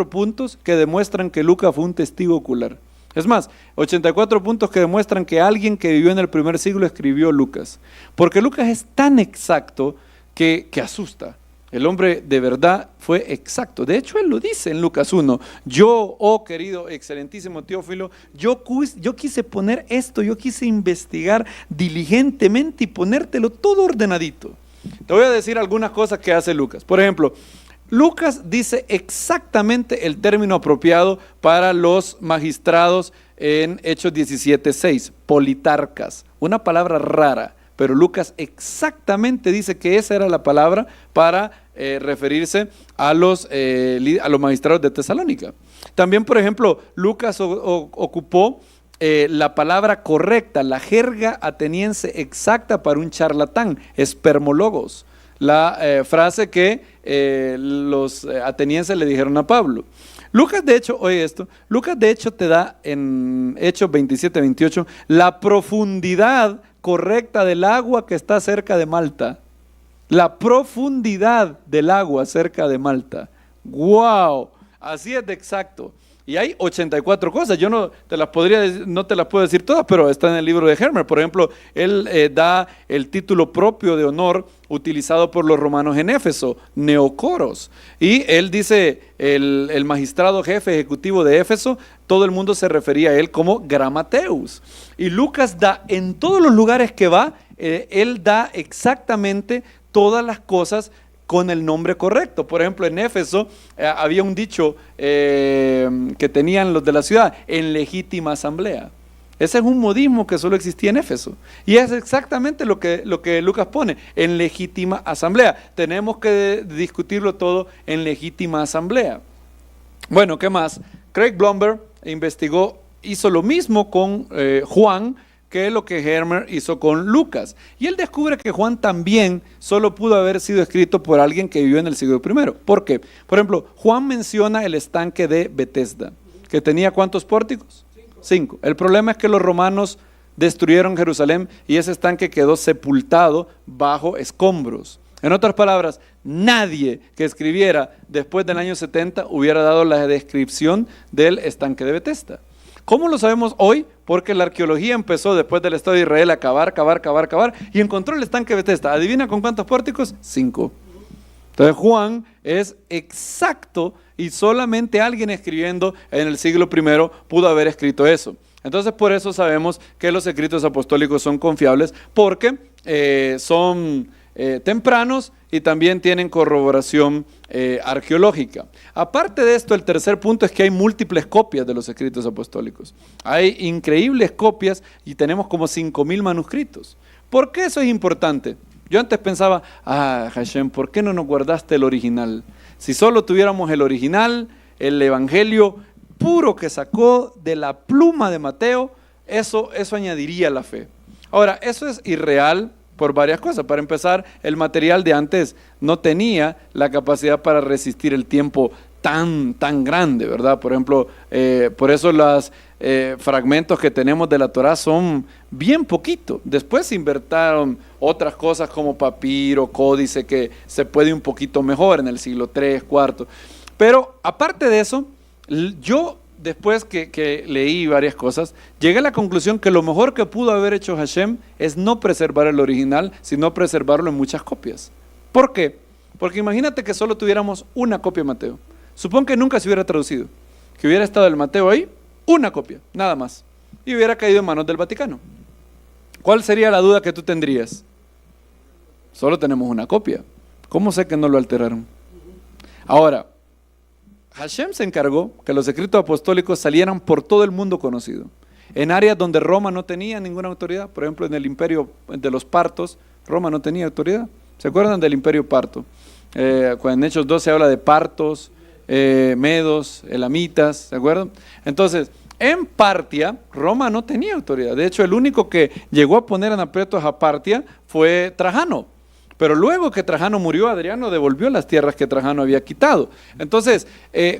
puntos que demuestran que Lucas fue un testigo ocular. Es más, 84 puntos que demuestran que alguien que vivió en el primer siglo escribió Lucas. Porque Lucas es tan exacto que asusta. El hombre de verdad fue exacto. De hecho, él lo dice en Lucas 1. Yo, oh querido, excelentísimo Teófilo, yo quise poner esto, yo quise investigar diligentemente y ponértelo todo ordenadito. Te voy a decir algunas cosas que hace Lucas. Por ejemplo, Lucas dice exactamente el término apropiado para los magistrados en Hechos 17:6, Politarcas, una palabra rara, pero Lucas exactamente dice que esa era la palabra para referirse a los magistrados de Tesalónica. También, por ejemplo, Lucas ocupó la palabra correcta, la jerga ateniense exacta para un charlatán, espermologos, la frase que los atenienses le dijeron a Pablo. Lucas de hecho, oye esto, Lucas de hecho te da en Hechos 27-28 la profundidad correcta del agua que está cerca de Malta. La profundidad del agua cerca de Malta. ¡Wow! Así es de exacto. Y hay 84 cosas, yo no te las puedo decir todas, pero está en el libro de Hermer. Por ejemplo, él da el título propio de honor utilizado por los romanos en Éfeso, Neocoros. Y él dice, el magistrado jefe ejecutivo de Éfeso, todo el mundo se refería a él como Gramateus. Y Lucas da, en todos los lugares que va, él da exactamente todas las cosas con el nombre correcto. Por ejemplo, en Éfeso había un dicho que tenían los de la ciudad, en legítima asamblea. Ese es un modismo que solo existía en Éfeso. Y es exactamente lo que Lucas pone, en legítima asamblea. Tenemos que discutirlo todo en legítima asamblea. Bueno, ¿qué más? Craig Blomberg hizo lo mismo con Juan, que es lo que Hermer hizo con Lucas. Y él descubre que Juan también solo pudo haber sido escrito por alguien que vivió en el siglo I. ¿Por qué? Por ejemplo, Juan menciona el estanque de Betesda, que tenía ¿cuántos pórticos? 5. El problema es que los romanos destruyeron Jerusalén y ese estanque quedó sepultado bajo escombros. En otras palabras, nadie que escribiera después del año 70 hubiera dado la descripción del estanque de Betesda. ¿Cómo lo sabemos hoy? Porque la arqueología empezó después del Estado de Israel a cavar y encontró el estanque de Betesda. ¿Adivina con cuántos pórticos? 5. Entonces Juan es exacto y solamente alguien escribiendo en el siglo I pudo haber escrito eso. Entonces por eso sabemos que los escritos apostólicos son confiables porque son tempranos y también tienen corroboración arqueológica. Aparte de esto, el tercer punto es que hay múltiples copias de los escritos apostólicos. Hay increíbles copias y tenemos como 5,000 manuscritos. ¿Por qué eso es importante? Yo antes pensaba, Hashem, ¿por qué no nos guardaste el original? Si solo tuviéramos el original, el evangelio puro que sacó de la pluma de Mateo, eso añadiría la fe. Ahora, eso es irreal por varias cosas. Para empezar, el material de antes no tenía la capacidad para resistir el tiempo tan grande, ¿verdad? Por ejemplo, por eso los fragmentos que tenemos de la Torá son bien poquito. Después se inventaron otras cosas como papiro, códice, que se puede un poquito mejor en el siglo III, IV. Pero aparte de eso, yo después que leí varias cosas, llegué a la conclusión que lo mejor que pudo haber hecho Hashem es no preservar el original, sino preservarlo en muchas copias. ¿Por qué? Porque imagínate que solo tuviéramos una copia de Mateo. Supón que nunca se hubiera traducido, que hubiera estado el Mateo ahí, una copia, nada más, y hubiera caído en manos del Vaticano. ¿Cuál sería la duda que tú tendrías? Solo tenemos una copia. ¿Cómo sé que no lo alteraron? Ahora, Hashem se encargó que los escritos apostólicos salieran por todo el mundo conocido. En áreas donde Roma no tenía ninguna autoridad, por ejemplo en el imperio de los partos, Roma no tenía autoridad. ¿Se acuerdan del imperio parto? Cuando en Hechos 2 se habla de partos, medos, elamitas, ¿se acuerdan? Entonces, en Partia, Roma no tenía autoridad. De hecho, el único que llegó a poner en aprietos a Partia fue Trajano. Pero luego que Trajano murió, Adriano devolvió las tierras que Trajano había quitado. Entonces,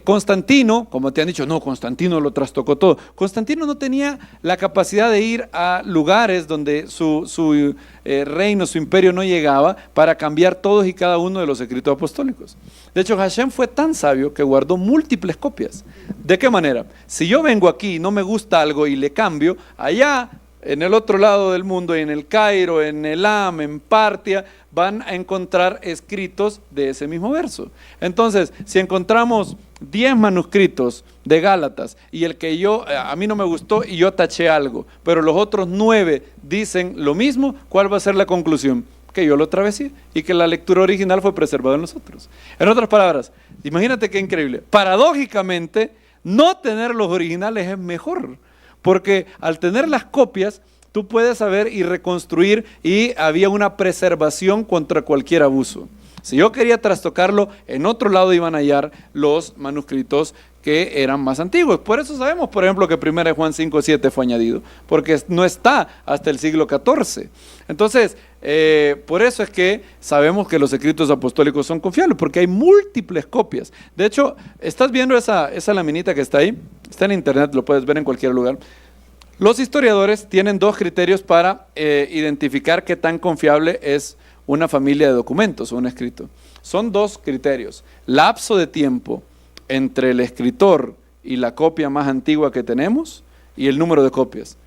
Constantino, como te han dicho, no, Constantino lo trastocó todo. Constantino no tenía la capacidad de ir a lugares donde su reino, su imperio no llegaba para cambiar todos y cada uno de los escritos apostólicos. De hecho, Hashem fue tan sabio que guardó múltiples copias. ¿De qué manera? Si yo vengo aquí y no me gusta algo y le cambio, allá en el otro lado del mundo, en el Cairo, en Elam, en Partia, van a encontrar escritos de ese mismo verso. Entonces, si encontramos 10 manuscritos de Gálatas y el que a mí no me gustó y yo taché algo, pero los otros 9 dicen lo mismo, ¿cuál va a ser la conclusión? Que yo lo travesí y que la lectura original fue preservada en nosotros. En otras palabras, imagínate qué increíble. Paradójicamente, no tener los originales es mejor. porque al tener las copias, tú puedes saber y reconstruir y había una preservación contra cualquier abuso. Si yo quería trastocarlo, en otro lado iban a hallar los manuscritos que eran más antiguos. Por eso sabemos, por ejemplo, que 1 Juan 5:7 fue añadido, porque no está hasta el siglo XIV. Entonces, por eso es que sabemos que los escritos apostólicos son confiables, porque hay múltiples copias. De hecho, ¿estás viendo esa laminita que está ahí? Está en internet, lo puedes ver en cualquier lugar. Los historiadores tienen dos criterios para identificar qué tan confiable es una familia de documentos o un escrito. Son dos criterios: lapso de tiempo entre el escritor y la copia más antigua que tenemos y el número de copias.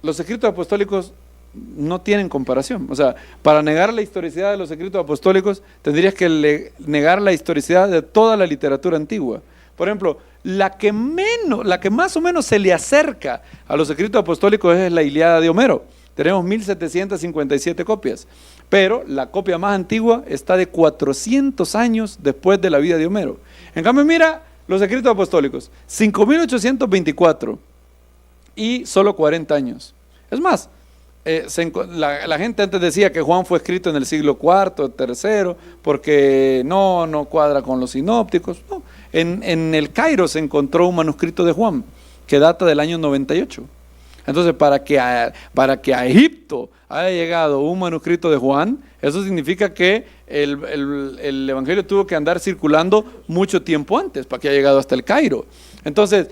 Los escritos apostólicos no tienen comparación. O sea, para negar la historicidad de los escritos apostólicos tendrías que negar la historicidad de toda la literatura antigua. Por ejemplo, la que más o menos se le acerca a los escritos apostólicos es la Ilíada de Homero. Tenemos 1757 copias, pero la copia más antigua está de 400 años después de la vida de Homero. En cambio, mira los escritos apostólicos, 5824 y solo 40 años. Es más, la gente antes decía que Juan fue escrito en el siglo IV, III, porque no cuadra con los sinópticos. No. En el Cairo se encontró un manuscrito de Juan que data del año 98. Entonces, para que a Egipto haya llegado un manuscrito de Juan, eso significa que el Evangelio tuvo que andar circulando mucho tiempo antes para que haya llegado hasta el Cairo. Entonces,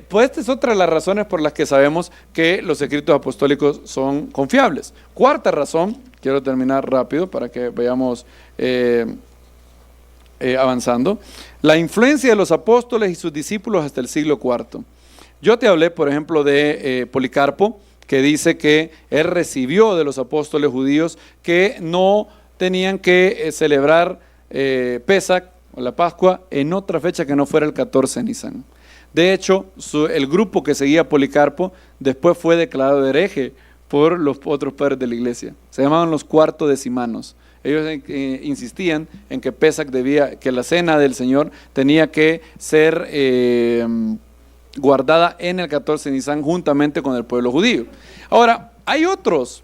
pues esta es otra de las razones por las que sabemos que los escritos apostólicos son confiables. Cuarta razón, quiero terminar rápido para que vayamos avanzando: la influencia de los apóstoles y sus discípulos hasta el siglo IV. Yo te hablé, por ejemplo, de Policarpo, que dice que él recibió de los apóstoles judíos que no tenían que celebrar Pesach o la Pascua en otra fecha que no fuera el 14 de Nisan. De hecho, el grupo que seguía a Policarpo después fue declarado hereje por los otros padres de la iglesia. Se llamaban los cuartodecimanos. Ellos insistían en que Pesach que la cena del Señor tenía que ser guardada en el 14 de Nisan juntamente con el pueblo judío. Ahora, hay otros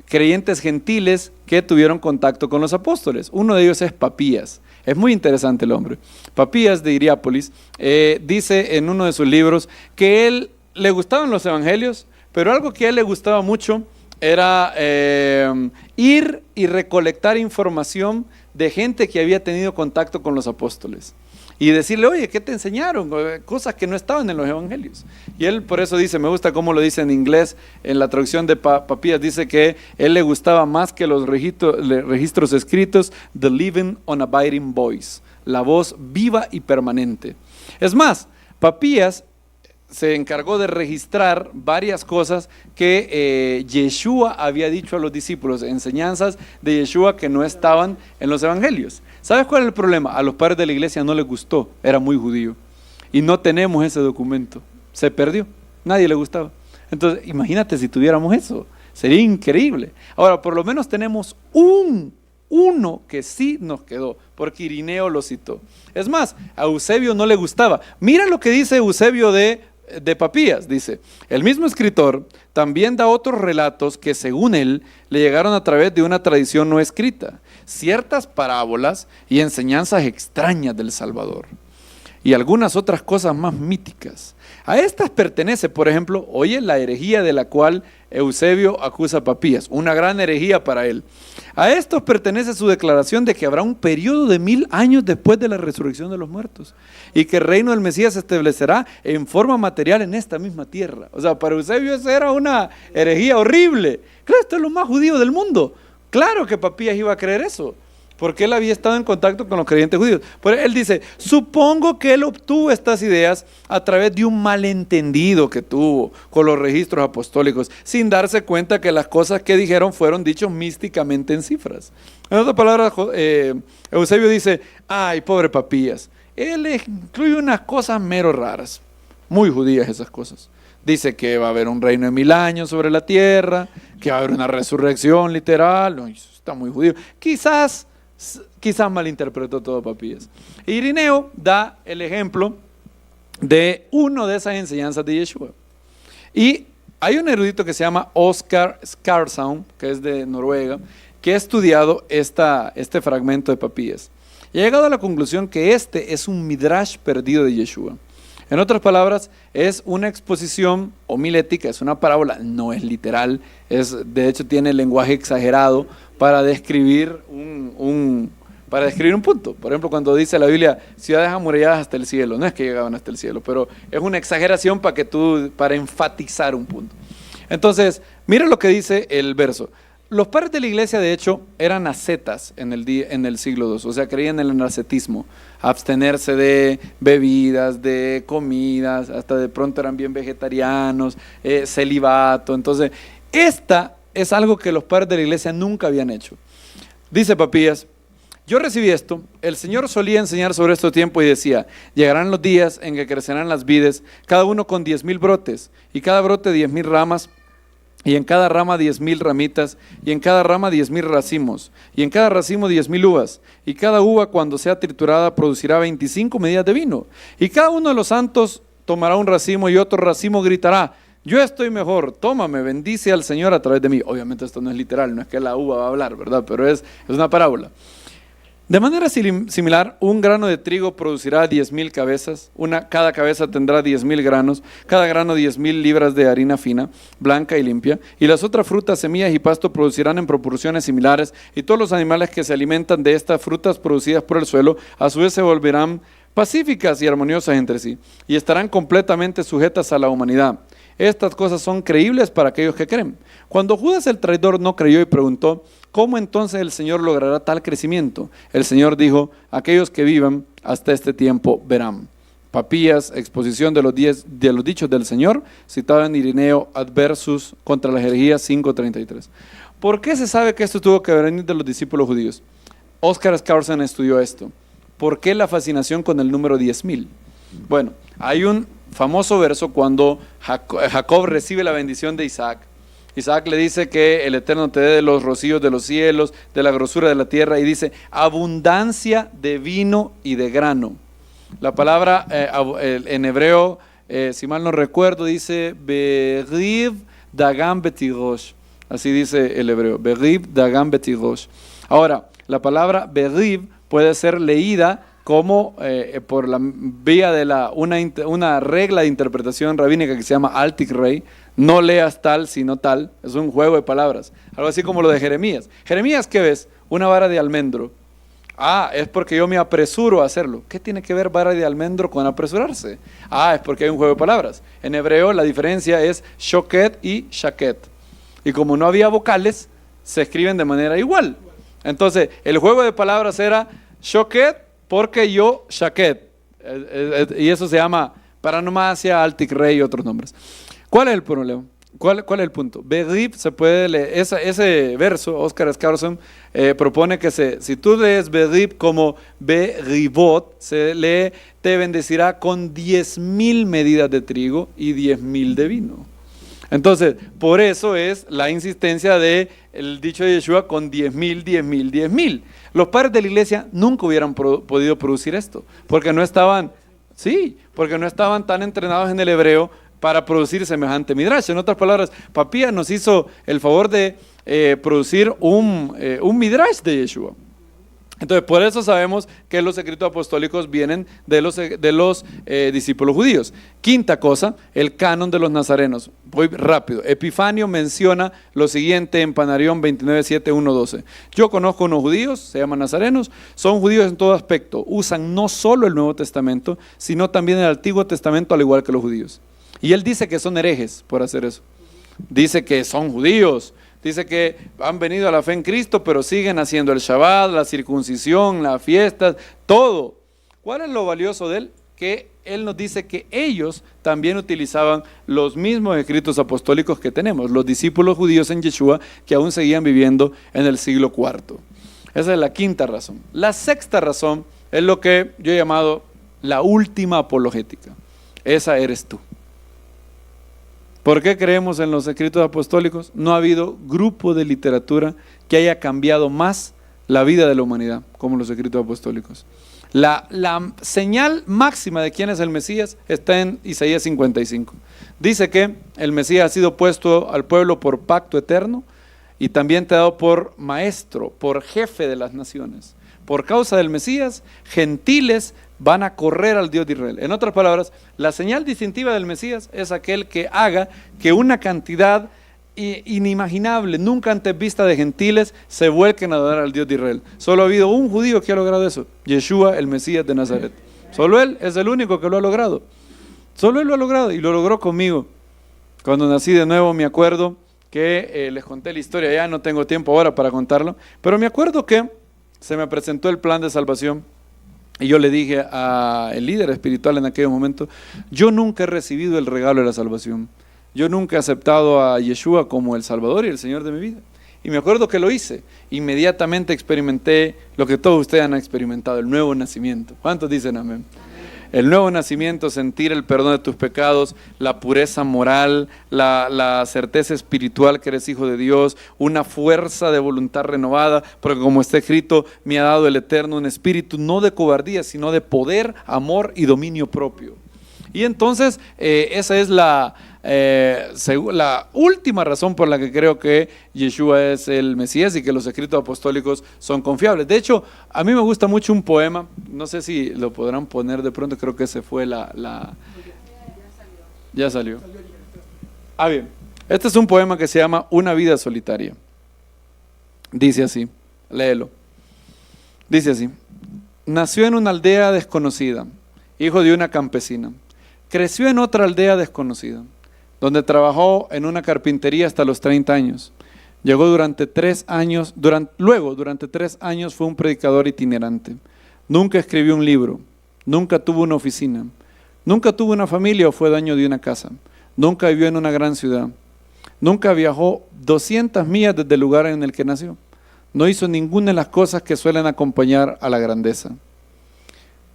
creyentes gentiles que tuvieron contacto con los apóstoles. Uno de ellos es Papías. Es muy interesante el hombre. Papías de Hierápolis dice en uno de sus libros que él le gustaban los evangelios, pero algo que a él le gustaba mucho era ir y recolectar información de gente que había tenido contacto con los apóstoles y decirle: oye, ¿qué te enseñaron? Cosas que no estaban en los evangelios. Y él por eso dice, me gusta cómo lo dice en inglés, en la traducción de Papías, dice que él le gustaba más que los registros escritos, the living on abiding voice, la voz viva y permanente. Es más, Papías se encargó de registrar varias cosas que Yeshua había dicho a los discípulos, enseñanzas de Yeshua que no estaban en los evangelios. ¿Sabes cuál es el problema? A los padres de la iglesia no les gustó, era muy judío. Y no tenemos ese documento, se perdió, nadie le gustaba. Entonces, imagínate si tuviéramos eso, sería increíble. Ahora, por lo menos tenemos uno que sí nos quedó, porque Irineo lo citó. Es más, a Eusebio no le gustaba. Mira lo que dice Eusebio de Papías, dice: el mismo escritor también da otros relatos que según él le llegaron a través de una tradición no escrita, ciertas parábolas y enseñanzas extrañas del Salvador y algunas otras cosas más míticas. A estas pertenece, por ejemplo, oye, la herejía de la cual Eusebio acusa a Papías, una gran herejía para él. A estos pertenece su declaración de que habrá un periodo de 1000 años después de la resurrección de los muertos y que el reino del Mesías se establecerá en forma material en esta misma tierra. O sea, para Eusebio esa era una herejía horrible. Claro, esto es lo más judío del mundo. Claro que Papías iba a creer eso, porque él había estado en contacto con los creyentes judíos. Pero él dice, supongo que él obtuvo estas ideas a través de un malentendido que tuvo con los registros apostólicos, sin darse cuenta que las cosas que dijeron fueron dichos místicamente en cifras. En otras palabras, Eusebio dice, ay, pobre Papías, él incluye unas cosas mero raras, muy judías esas cosas. Dice que va a haber un reino de 1000 años sobre la tierra, que va a haber una resurrección literal. No, eso está muy judío. Quizás malinterpretó todo Papías. Irineo da el ejemplo de una de esas enseñanzas de Yeshua. Y hay un erudito que se llama Oscar Skardsson, que es de Noruega, que ha estudiado este fragmento de Papías. Y ha llegado a la conclusión que este es un midrash perdido de Yeshua. En otras palabras, es una exposición homilética, es una parábola, no es literal, de hecho tiene lenguaje exagerado para describir un punto. Por ejemplo, cuando dice la Biblia, ciudades amuralladas hasta el cielo, no es que llegaban hasta el cielo, pero es una exageración para enfatizar un punto. Entonces, mira lo que dice el verso. Los padres de la iglesia, de hecho, eran ascetas en el siglo II, o sea, creían en el ascetismo, abstenerse de bebidas, de comidas, hasta de pronto eran bien vegetarianos, celibato. Entonces, esta es algo que los padres de la iglesia nunca habían hecho. Dice Papías: yo recibí esto, el Señor solía enseñar sobre estos tiempos y decía: llegarán los días en que crecerán las vides, cada uno con 10,000 brotes, y cada brote 10,000 ramas, y en cada rama 10,000 ramitas, y en cada rama 10,000 racimos, y en cada racimo 10,000 uvas, y cada uva cuando sea triturada producirá 25 medidas de vino, y cada uno de los santos tomará un racimo y otro racimo gritará: yo estoy mejor, tómame, bendice al Señor a través de mí. Obviamente esto no es literal, no es que la uva va a hablar, ¿verdad? Pero es una parábola. De manera similar, un grano de trigo producirá 10,000 cabezas, cada cabeza tendrá 10,000 granos, cada grano 10,000 libras de harina fina, blanca y limpia, y las otras frutas, semillas y pasto producirán en proporciones similares, y todos los animales que se alimentan de estas frutas producidas por el suelo, a su vez se volverán pacíficas y armoniosas entre sí, y estarán completamente sujetas a la humanidad. Estas cosas son creíbles para aquellos que creen. Cuando Judas el traidor no creyó y preguntó: ¿cómo entonces el Señor logrará tal crecimiento? El Señor dijo: aquellos que vivan hasta este tiempo verán. Papías, exposición de los dichos del Señor, citado en Irineo Adversus contra las herejías 5:33. ¿Por qué se sabe que esto tuvo que venir de los discípulos judíos? Oscar Skardsson estudió esto. ¿Por qué la fascinación con el número 10,000? Bueno, hay un famoso verso cuando Jacob recibe la bendición de Isaac. Isaac le dice que el Eterno te dé de los rocíos de los cielos, de la grosura de la tierra, y dice abundancia de vino y de grano. La palabra en hebreo, si mal no recuerdo, dice Beriv Dagam Betirosh. Así dice el hebreo, Beriv Dagam Betirosh. Ahora, la palabra Beriv puede ser leída como por la vía de una regla de interpretación rabínica que se llama Altic Rey. No leas tal sino tal, es un juego de palabras, algo así como lo de Jeremías. Jeremías, ¿qué ves? Una vara de almendro. Es porque yo me apresuro a hacerlo. ¿Qué tiene que ver vara de almendro con apresurarse? Es porque hay un juego de palabras. En hebreo la diferencia es shoket y shaket, y como no había vocales, se escriben de manera igual. Entonces el juego de palabras era shoket porque yo shaket, y eso se llama paranomasia, Altic Rey y otros nombres. ¿Cuál es el problema? ¿Cuál es el punto? Berib se puede leer, ese verso, Oscar Skardsson propone que si tú lees Berib como Beribot, se lee: te bendecirá con 10,000 medidas de trigo y 10,000 de vino. Entonces, por eso es la insistencia del dicho de Yeshua con 10,000, 10,000, 10,000. Los padres de la iglesia nunca hubieran podido producir esto, porque no estaban tan entrenados en el hebreo para producir semejante midrash. En otras palabras, Papías nos hizo el favor de producir un midrash de Yeshua. Entonces, por eso sabemos que los escritos apostólicos vienen de los discípulos judíos. Quinta cosa, el canon de los nazarenos. Voy rápido. Epifanio menciona lo siguiente en Panarión 29:7-1-12. Yo conozco unos judíos, se llaman nazarenos, son judíos en todo aspecto. Usan no solo el Nuevo Testamento, sino también el Antiguo Testamento, al igual que los judíos. Y él dice que son herejes por hacer eso. Dice que son judíos. Dice que han venido a la fe en Cristo, pero siguen haciendo el Shabbat, la circuncisión, las fiestas, todo. ¿Cuál es lo valioso de él? Que él nos dice que ellos también utilizaban los mismos escritos apostólicos que tenemos, los discípulos judíos en Yeshua, que aún seguían viviendo en el siglo IV. Esa es la quinta razón. La sexta razón es lo que yo he llamado la última apologética. Esa eres tú. ¿Por qué creemos en los escritos apostólicos? No ha habido grupo de literatura que haya cambiado más la vida de la humanidad como los escritos apostólicos. La señal máxima de quién es el Mesías está en Isaías 55. Dice que el Mesías ha sido puesto al pueblo por pacto eterno y también te ha dado por maestro, por jefe de las naciones. Por causa del Mesías, gentiles van a correr al Dios de Israel. En otras palabras, la señal distintiva del Mesías es aquel que haga que una cantidad inimaginable, nunca antes vista de gentiles, se vuelquen a adorar al Dios de Israel. Solo ha habido un judío que ha logrado eso, Yeshua, el Mesías de Nazaret. Solo él es el único que lo ha logrado. Solo él lo ha logrado y lo logró conmigo. Cuando nací de nuevo me acuerdo que les conté la historia, ya no tengo tiempo ahora para contarlo, pero me acuerdo que se me presentó el plan de salvación y yo le dije al líder espiritual en aquel momento, yo nunca he recibido el regalo de la salvación. Yo nunca he aceptado a Yeshua como el Salvador y el Señor de mi vida. Y me acuerdo que lo hice. Inmediatamente experimenté lo que todos ustedes han experimentado, el nuevo nacimiento. ¿Cuántos dicen amén? El nuevo nacimiento, sentir el perdón de tus pecados, la pureza moral, la certeza espiritual que eres hijo de Dios, una fuerza de voluntad renovada, porque como está escrito, me ha dado el Eterno un espíritu no de cobardía, sino de poder, amor y dominio propio. Y entonces esa es la última razón por la que creo que Yeshua es el Mesías y que los escritos apostólicos son confiables. De hecho, a mí me gusta mucho un poema, no sé si lo podrán poner de pronto, creo que se fue Ya salió. Bien, este es un poema que se llama Una vida solitaria. Dice así, léelo. Dice así: nació en una aldea desconocida, hijo de una campesina. Creció en otra aldea desconocida, donde trabajó en una carpintería hasta los 30 años. Luego durante 3 años fue un predicador itinerante. Nunca escribió un libro, nunca tuvo una oficina, nunca tuvo una familia o fue dueño de una casa, nunca vivió en una gran ciudad, nunca viajó 200 millas desde el lugar en el que nació. No hizo ninguna de las cosas que suelen acompañar a la grandeza.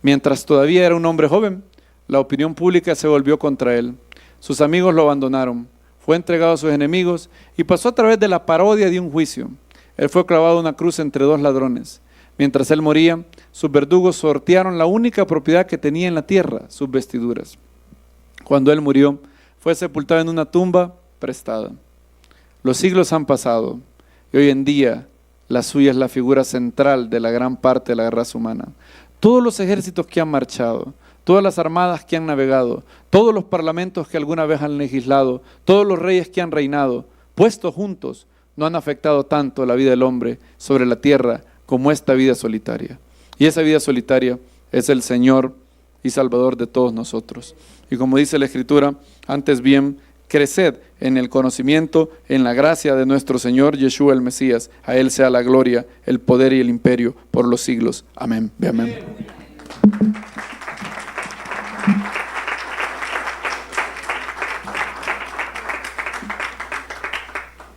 Mientras todavía era un hombre joven, la opinión pública se volvió contra él. Sus amigos lo abandonaron, fue entregado a sus enemigos y pasó a través de la parodia de un juicio. Él fue clavado a una cruz entre 2 ladrones. Mientras él moría, sus verdugos sortearon la única propiedad que tenía en la tierra, sus vestiduras. Cuando él murió, fue sepultado en una tumba prestada. Los siglos han pasado y hoy en día la suya es la figura central de la gran parte de la raza humana. Todos los ejércitos que han marchado, todas las armadas que han navegado, todos los parlamentos que alguna vez han legislado, todos los reyes que han reinado, puestos juntos, no han afectado tanto la vida del hombre sobre la tierra como esta vida solitaria. Y esa vida solitaria es el Señor y Salvador de todos nosotros. Y como dice la Escritura, antes bien, creced en el conocimiento, en la gracia de nuestro Señor Yeshua el Mesías. A Él sea la gloria, el poder y el imperio por los siglos. Amén. Amén.